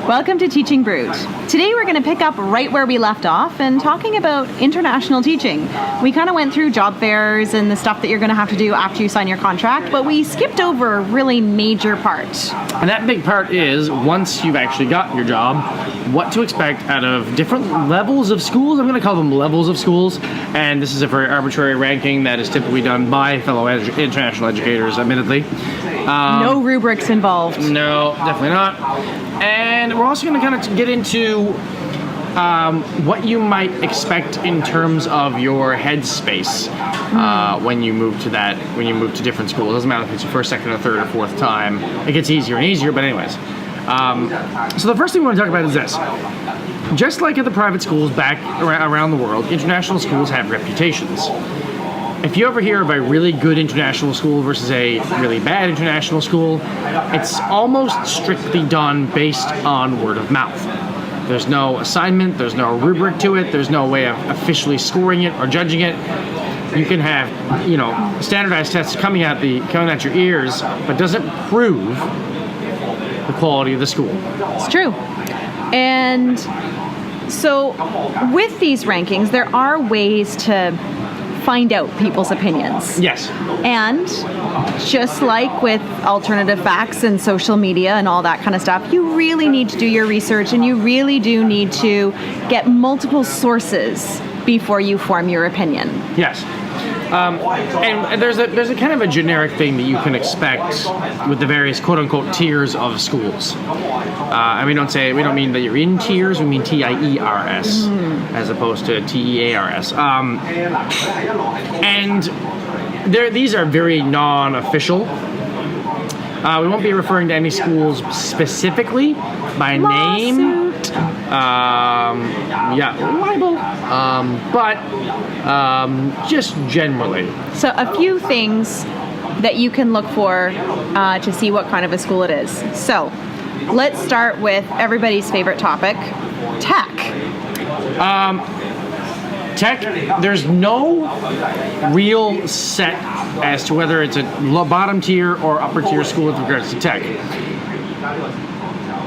Welcome to Teaching Brewed. Today we're going to pick up right where we left off and talking about international teaching. We kind of went through job fairs and the stuff that you're going to have to do after you sign your contract, but we skipped over a really major part. And that big part is, once you've actually gotten your job, what to expect out of different levels of schools. I'm going to call them levels of schools, and this is a very arbitrary ranking that is typically done by fellow international educators, admittedly. No rubrics involved. No, definitely not. And we're also going to kind of get into what you might expect in terms of your headspace when you move to different schools. It doesn't matter if it's your first, second, or third, or fourth time. It gets easier and easier, but anyways. So the first thing we want to talk about is this. Just like at the private schools back around the world, international schools have reputations. If you ever hear of a really good international school versus a really bad international school, it's almost strictly done based on word of mouth. There's no assignment, there's no rubric to it, there's no way of officially scoring it or judging it. You can have, standardized tests coming at your ears, but doesn't prove the quality of the school. It's true. And so with these rankings, there are ways to find out people's opinions. Yes. And just like with alternative facts and social media and all that kind of stuff, you really need to do your research, and you really do need to get multiple sources before you form your opinion. Yes. And there's a kind of a generic thing that you can expect with the various quote-unquote tiers of schools. And we don't mean that you're in tiers, we mean TIERS as opposed to TEARS. And these are very non-official. We won't be referring to any schools specifically by name. Libel. But just generally. So a few things that you can look for to see what kind of a school it is. So let's start with everybody's favorite topic, tech. Tech, there's no real set as to whether it's a bottom tier or upper tier school with regards to tech.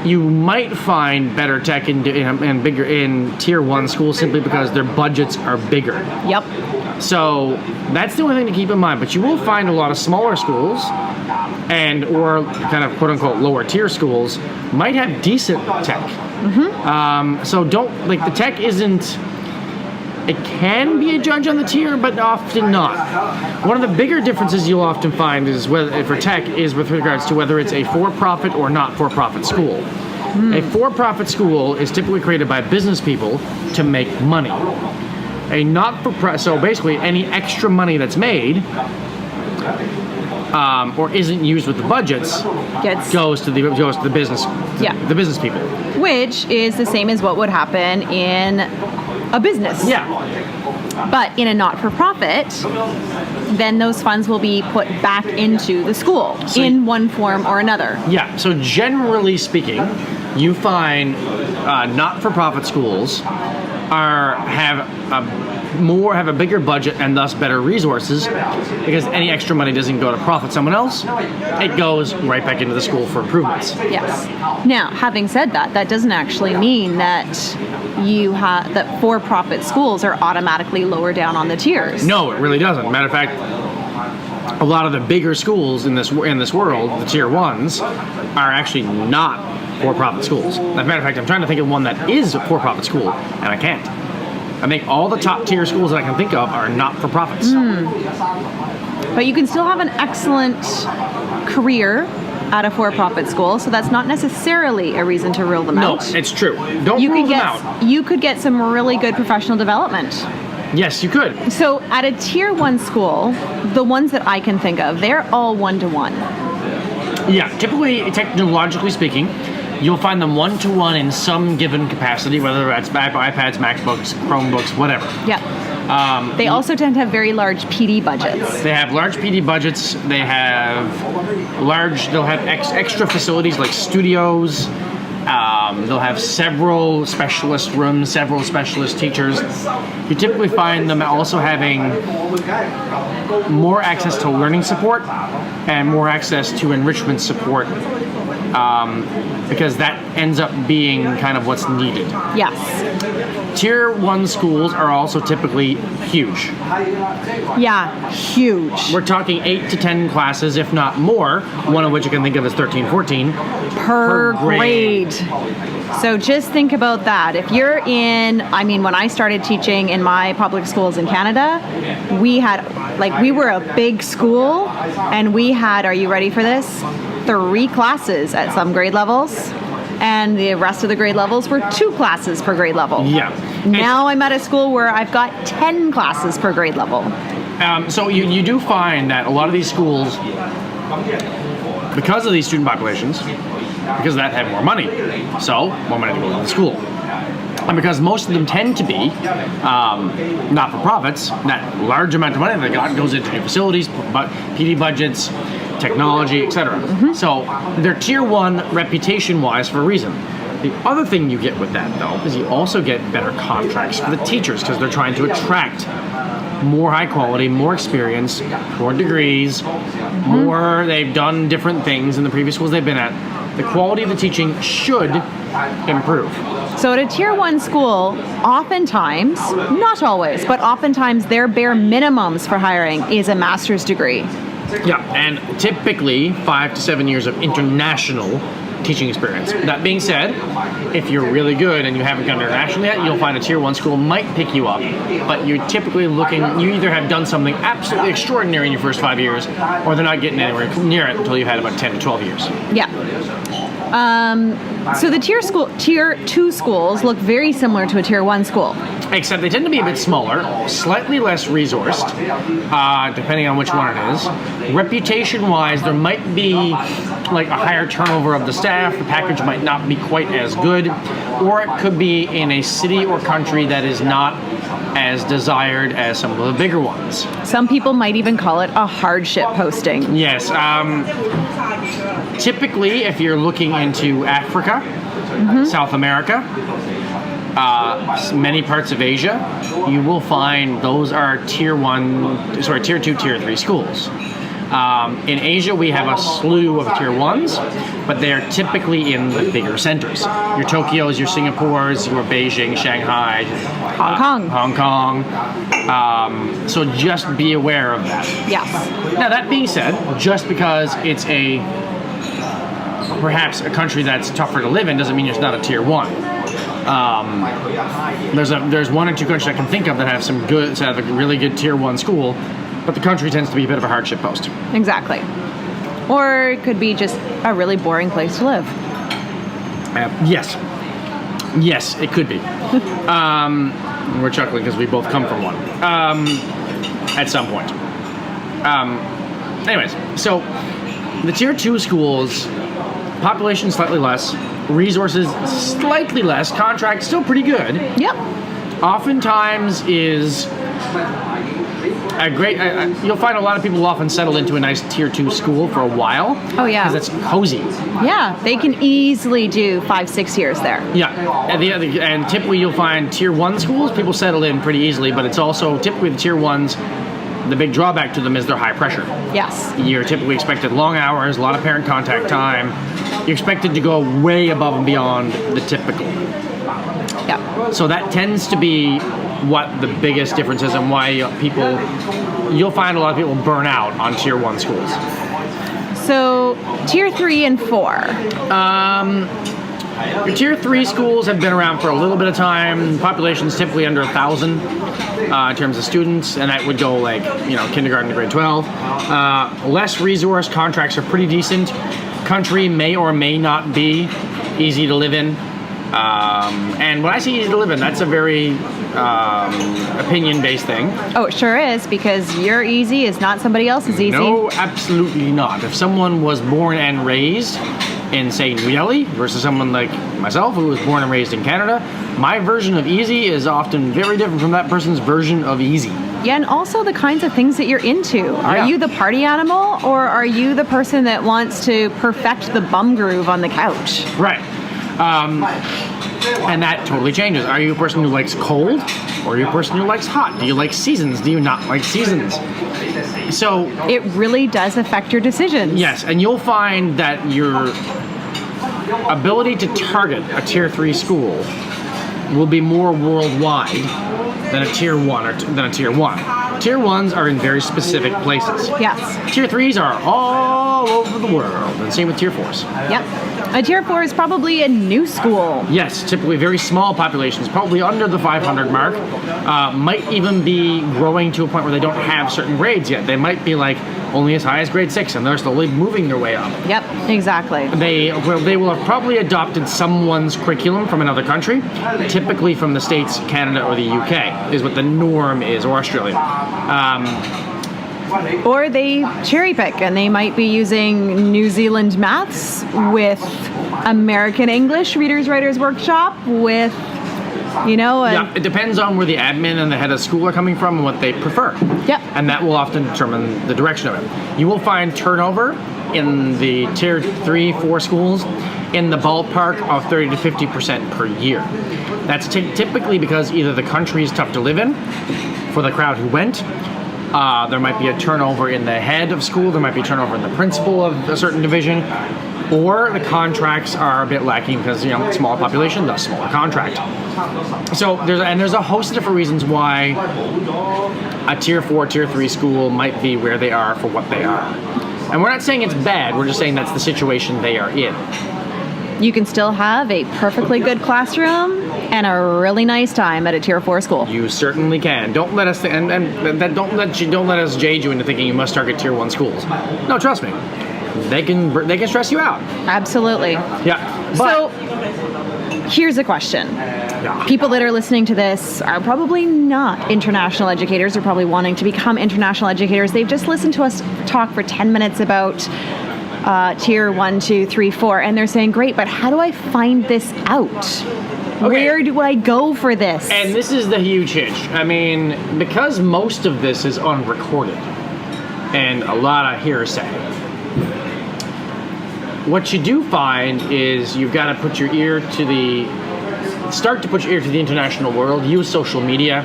You might find better tech in bigger in tier 1 schools simply because their budgets are bigger. Yep. So that's the only thing to keep in mind. But you will find a lot of smaller schools or kind of quote unquote lower tier schools might have decent tech. So the tech isn't. It can be a judge on the tier, but often not. One of the bigger differences you'll often find is for tech is with regards to whether it's a for-profit or not for-profit school. A for-profit school is typically created by business people to make money. So basically, any extra money that's made or isn't used with the budgets goes to the business. The business people. Which is the same as what would happen in a business. Yeah. But in a not-for-profit, then those funds will be put back into the school in one form or another. Yeah. So generally speaking, you find not-for-profit schools have a bigger budget and thus better resources, because any extra money doesn't go to profit someone else. It goes right back into the school for improvements. Yes. Now, having said that, that doesn't actually mean that that for-profit schools are automatically lower down on the tiers. No, it really doesn't. Matter of fact, a lot of the bigger schools in this world, the tier 1s, are actually not for-profit schools. As a matter of fact, I'm trying to think of one that is a for-profit school, and I can't. I think all the top tier schools that I can think of are not-for-profits. But you can still have an excellent career at a for-profit school, so that's not necessarily a reason to rule them out. No, it's true. Don't rule them out. You could get some really good professional development. Yes, you could. So at a tier 1 school, the ones that I can think of, they're all 1-to-1. Yeah, typically, technologically speaking, you'll find them 1-to-1 in some given capacity, whether that's iPads, MacBooks, Chromebooks, whatever. Yeah. They also tend to have very large PD budgets. They have large PD budgets. They'll have extra facilities like studios, They'll have several specialist rooms, several specialist teachers. You typically find them also having more access to learning support and more access to enrichment support, because that ends up being kind of what's needed. Yes. Tier 1 schools are also typically huge. Yeah, huge. We're talking 8 to 10 classes, if not more, one of which you can think of as 13, 14. Per grade. So just think about that. If you're in, I mean, when I started teaching in my public schools in Canada, we were a big school, and we had, are you ready for this? 3 classes at some grade levels, and the rest of the grade levels were 2 classes per grade level. Yeah. Now I'm at a school where I've got 10 classes per grade level. So you do find that a lot of these schools, because of these student populations, because of that, have more money. So more money to go to the school. And because most of them tend to be not-for-profits, that large amount of money they got goes into new facilities, PD budgets, technology, etc. So they're tier 1 reputation-wise for a reason. The other thing you get with that, though, is you also get better contracts for the teachers, because they're trying to attract more high quality, more experience, more degrees, more, they've done different things in the previous schools they've been at. The quality of the teaching should improve. So at a tier 1 school, oftentimes, not always, but oftentimes their bare minimums for hiring is a master's degree. Yeah, and typically 5 to 7 years of international teaching experience. That being said, if you're really good and you haven't gone international yet, you'll find a tier 1 school might pick you up, but you're typically looking, you either have done something absolutely extraordinary in your first 5 years, or they're not getting anywhere near it until you've had about 10 to 12 years. Yeah. So the tier 2 schools look very similar to a tier 1 school. Except they tend to be a bit smaller, slightly less resourced, depending on which one it is. Reputation-wise, there might be like a higher turnover of the staff, the package might not be quite as good, or it could be in a city or country that is not as desired as some of the bigger ones. Some people might even call it a hardship posting. Yes. Typically, if you're looking into Africa, South America, many parts of Asia, you will find those are tier 2, tier 3 schools. In Asia, we have a slew of tier 1s, but they are typically in the bigger centers. Your Tokyos, your Singapores, your Beijing, Shanghai, Hong Kong. So just be aware of that. Yes. Now, that being said, just because it's perhaps a country that's tougher to live in doesn't mean it's not a tier 1. There's 1 or 2 countries I can think of that have a really good tier 1 school, but the country tends to be a bit of a hardship post. Exactly. Or it could be just a really boring place to live. Yes, it could be. We're chuckling because we both come from one at some point. Anyways, so the tier 2 schools, population slightly less, resources slightly less, contract still pretty good. Yep. Oftentimes is a great, you'll find a lot of people often settle into a nice tier 2 school for a while. Oh yeah. Because it's cozy. Yeah, they can easily do 5-6 years there. Yeah, and typically you'll find tier 1 schools, people settle in pretty easily, but it's also typically the tier 1s, the big drawback to them is they're high pressure. Yes. You're typically expected long hours, a lot of parent contact time. You're expected to go way above and beyond the typical. Yeah. So that tends to be what the biggest difference is and why you'll find a lot of people burn out on tier 1 schools. So tier 3 and 4. Your tier 3 schools have been around for a little bit of time. Population's typically under 1,000 in terms of students, and that would go like, kindergarten to grade 12. Less resource, contracts are pretty decent. Country may or may not be easy to live in. And when I say easy to live in, that's a very opinion-based thing. Oh, it sure is, because your easy is not somebody else's easy. No, absolutely not. If someone was born and raised in, say, New Delhi versus someone like myself who was born and raised in Canada, my version of easy is often very different from that person's version of easy. Yeah, and also the kinds of things that you're into. Are you the party animal, or are you the person that wants to perfect the bum groove on the couch? Right. And that totally changes. Are you a person who likes cold, or are you a person who likes hot? Do you like seasons? Do you not like seasons? So It really does affect your decisions. yes, and you'll find that your ability to target a tier 3 school will be more worldwide than a tier 1 or than a tier 1. Tier 1s are in very specific places. Yes. Tier 3s are all over the world, and same with tier 4s. Yep. A tier 4 is probably a new school. Yes, typically very small populations, probably under the 500 mark, might even be growing to a point where they don't have certain grades yet. They might be like only as high as grade 6, and they're slowly moving their way up. Yep, exactly. They will have probably adopted someone's curriculum from another country, typically from the States, Canada, or the UK, is what the norm is, or Australia. Or they cherry pick and they might be using New Zealand maths with American English Readers Writers Workshop with, Yeah, it depends on where the admin and the head of school are coming from and what they prefer. Yep. And that will often determine the direction of it. You will find turnover in the tier 3, 4 schools in the ballpark of 30 to 50% per year. That's typically because either the country is tough to live in for the crowd who went, there might be a turnover in the head of school, there might be a turnover in the principal of a certain division, or the contracts are a bit lacking because, smaller population, thus smaller contract. So there's a host of different reasons why a tier 4, tier 3 school might be where they are for what they are. And we're not saying it's bad, we're just saying that's the situation they are in. You can still have a perfectly good classroom and a really nice time at a tier 4 school. You certainly can. Don't let us don't let us jade you into thinking you must target tier 1 schools. No, trust me. They can stress you out. Absolutely. Yeah. So here's a question. Yeah. People that are listening to this are probably not international educators. They're probably wanting to become international educators. They've just listened to us talk for 10 minutes about tier 1, 2, 3, 4, and they're saying, great, but how do I find this out? Okay. Where do I go for this? And this is the huge hitch. I mean, because most of this is unrecorded and a lot of hearsay, what you do find is you've got to put your ear to the international world, use social media.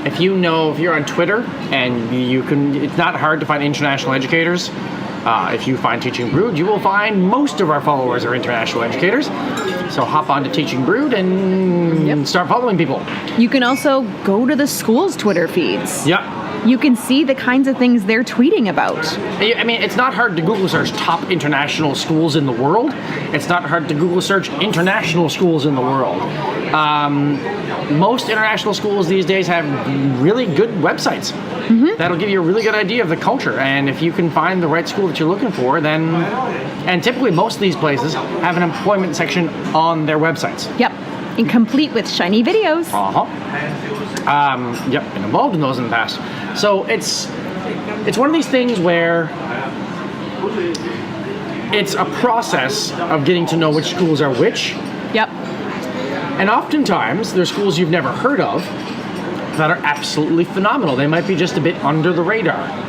If you're on Twitter and it's not hard to find international educators. If you find Teaching Brewed, you will find most of our followers are international educators. So hop on to Teaching Brewed and start following people. You can also go to the school's Twitter feeds. Yeah. You can see the kinds of things they're tweeting about. I mean, it's not hard to Google search top international schools in the world. It's not hard to Google search international schools in the world. Most international schools these days have really good websites. Mm-hmm. That'll give you a really good idea of the culture. And if you can find the right school that you're looking for, and typically most of these places have an employment section on their websites. Yep. And complete with shiny videos. Yep, been involved in those in the past. So it's one of these things where it's a process of getting to know which schools are which. Yep. And oftentimes, there's schools you've never heard of that are absolutely phenomenal. They might be just a bit under the radar.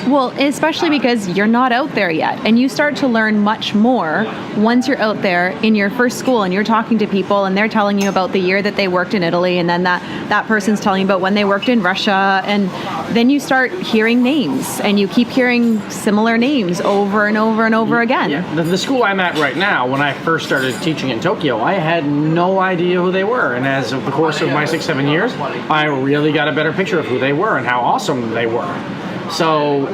Well, especially because you're not out there yet, and you start to learn much more once you're out there in your first school and you're talking to people and they're telling you about the year that they worked in Italy, and then that person's telling you about when they worked in Russia, and then you start hearing names and you keep hearing similar names over and over and over again. Yeah. The school I'm at right now, when I first started teaching in Tokyo, I had no idea who they were, and as of the course of my 6-7 years, I really got a better picture of who they were and how awesome they were. So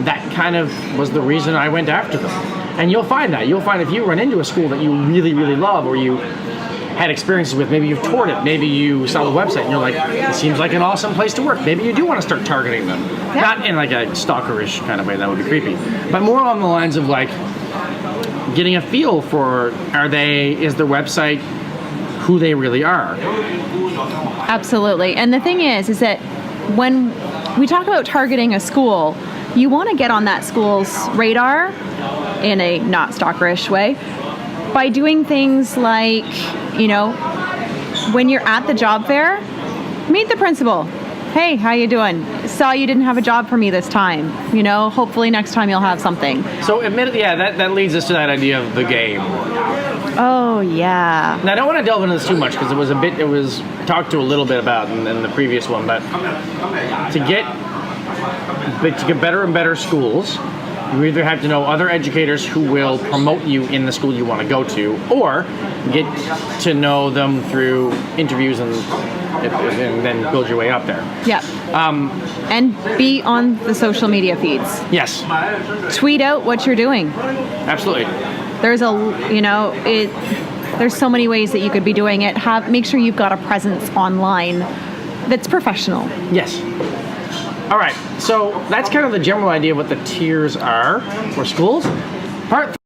that kind of was the reason I went after them. And you'll find if you run into a school that you really, really love, or you had experiences with, maybe you've toured it, maybe you saw the website and you're like, it seems like an awesome place to work. Maybe you do want to start targeting them. Yeah. Not in like a stalkerish kind of way, that would be creepy, but more along the lines of like getting a feel for, is their website who they really are? Absolutely. And the thing is that when we talk about targeting a school, you want to get on that school's radar in a not stalkerish way by doing things like, when you're at the job fair, meet the principal. Hey, how you doing? Saw you didn't have a job for me this time. Hopefully next time you'll have something. So admittedly, that leads us to that idea of the game. Oh, yeah. Now, I don't want to delve into this too much because it was talked to a little bit about in the previous one, but to get better and better schools, you either have to know other educators who will promote you in the school you want to go to, or get to know them through interviews and then build your way up there. Yeah. And be on the social media feeds. Yes, Tweet out what you're doing. absolutely. There's there's so many ways that you could be doing it. Make sure you've got a presence online that's professional. Yes. All right, so that's kind of the general idea of what the tiers are for schools. Part